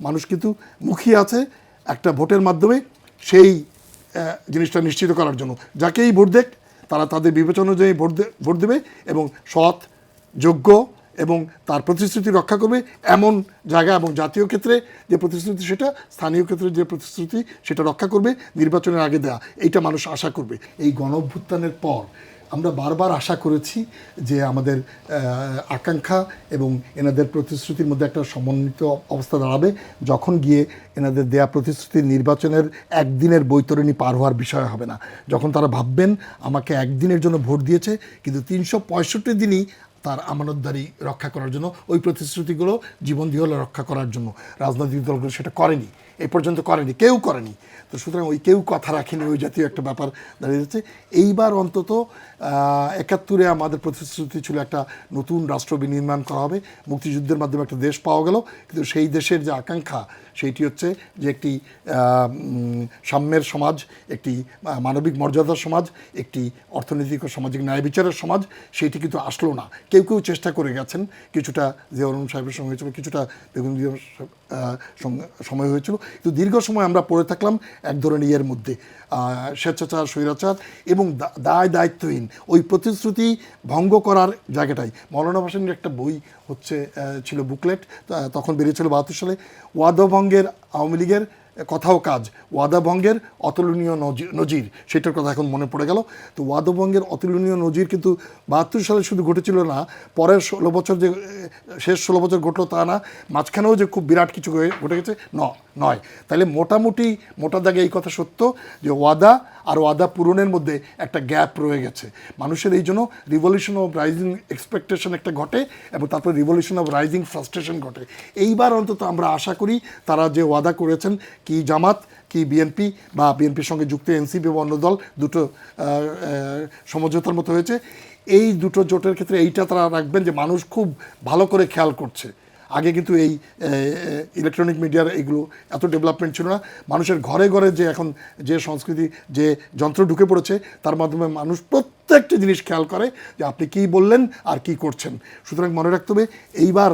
মানুষ কিন্তু মুখিয়ে আছে একটা ভোটের মাধ্যমে সেই জিনিসটা নিশ্চিত করার জন্য। যাকেই ভোট দেখ তারা তাদের বিবেচনা অনুযায়ী ভোট দেবে এবং সৎ, যোগ্য এবং তার প্রতিশ্রুতি রক্ষা করবে এমন জায়গা, এবং জাতীয় ক্ষেত্রে যে প্রতিশ্রুতি সেটা, স্থানীয় ক্ষেত্রে যে প্রতিশ্রুতি সেটা রক্ষা করবে নির্বাচনের আগে দেয়া, এইটা মানুষ আশা করবে। এই গণঅভ্যুত্থানের পর আমরা বারবার আশা করেছি যে আমাদের আকাঙ্ক্ষা এবং এনাদের প্রতিশ্রুতির মধ্যে একটা সমন্বিত অবস্থা দাঁড়াবে, যখন গিয়ে এনাদের দেয়া প্রতিশ্রুতি নির্বাচনের একদিনের বৈতরণী পার হওয়ার বিষয় হবে না। যখন তারা ভাববেন আমাকে একদিনের জন্য ভোট দিয়েছে, কিন্তু 365 দিনই তার আমানতদারি রক্ষা করার জন্য, ওই প্রতিশ্রুতিগুলো জীবন দিয়ে হলে রক্ষা করার জন্য। রাজনৈতিক দলগুলো সেটা করেনি, এই পর্যন্ত করেনি, কেউ করেনি। তো সুতরাং ওই কেউ কথা রাখেনি, ওই জাতীয় একটা ব্যাপার দাঁড়িয়ে যাচ্ছে। এইবার অন্তত 71-এ আমাদের প্রতিশ্রুতি ছিল একটা নতুন রাষ্ট্র বিনির্মাণ করা হবে, মুক্তিযুদ্ধের মাধ্যমে একটা দেশ পাওয়া গেল, কিন্তু সেই দেশের যে আকাঙ্ক্ষা সেইটি হচ্ছে যে একটি সাম্যের সমাজ, একটি মানবিক মর্যাদার সমাজ, একটি অর্থনৈতিক ও সামাজিক ন্যায় বিচারের সমাজ, সেইটি কিন্তু আসলো না। কেউ কেউ চেষ্টা করে গেছেন, কিছুটা জিয়াউর রহমান সাহেবের সময় হয়েছিল, কিছুটা বেগম জিয়ার সময় হয়েছিল, কিন্তু দীর্ঘ সময় আমরা পড়ে থাকলাম এক ধরনের ইয়ের মধ্যে, স্বেচ্ছাচার, স্বৈরাচার এবং দায়িত্বহীন ওই প্রতিশ্রুতি ভঙ্গ করার জায়গাটাই। মৌলানা ভাসানীর একটা বই ছিল বুকলেট, তখন বেরিয়েছিল 72 সালে, ওয়াদা ভঙ্গের আওয়ামী লীগের কথাও কাজ, ওয়াদা ভঙ্গের অতুলনীয় নজির, সেটার কথা এখন মনে পড়ে গেল। তো ওয়াদা ভঙ্গের অতুলনীয় নজির কিন্তু 72 সালে শুধু ঘটেছিল না, পরের 16 বছর যে শেষ 16 বছর ঘটলো তা না, মাঝখানেও যে খুব বিরাট কিছু ঘটে গেছে নয়। তাহলে মোটামুটি মোটা দাগে এই কথা সত্য যে ওয়াদা আর ওয়াদা পূরণের মধ্যে একটা গ্যাপ রয়ে গেছে। মানুষের এই জন্য রিভলিউশন অফ রাইজিং এক্সপেকটেশন একটা ঘটে, এবং তারপর রিভলিউশন অফ রাইজিং ফ্রাস্ট্রেশন ঘটে। এইবার অন্তত আমরা আশা করি তারা যে ওয়াদা করেছেন, কি জামাত কি বিএনপি বা বিএনপির সঙ্গে যুক্ত এনসিপি বা অন্য দল, দুটো সমঝোতার মতো হয়েছে, এই দুটো জোটের ক্ষেত্রে এইটা তারা রাখবেন যে মানুষ খুব ভালো করে খেয়াল করছে। আগে কিন্তু এই ইলেকট্রনিক মিডিয়ার এইগুলো এত ডেভেলপমেন্ট ছিল না। মানুষের ঘরে ঘরে যে এখন যে সংস্কৃতি, যে যন্ত্র ঢুকে পড়েছে, তার মাধ্যমে মানুষ প্রত্যেকটি জিনিস খেয়াল করে যে আপনি কী বললেন আর কি করছেন। সুতরাং মনে রাখতে হবে এইবার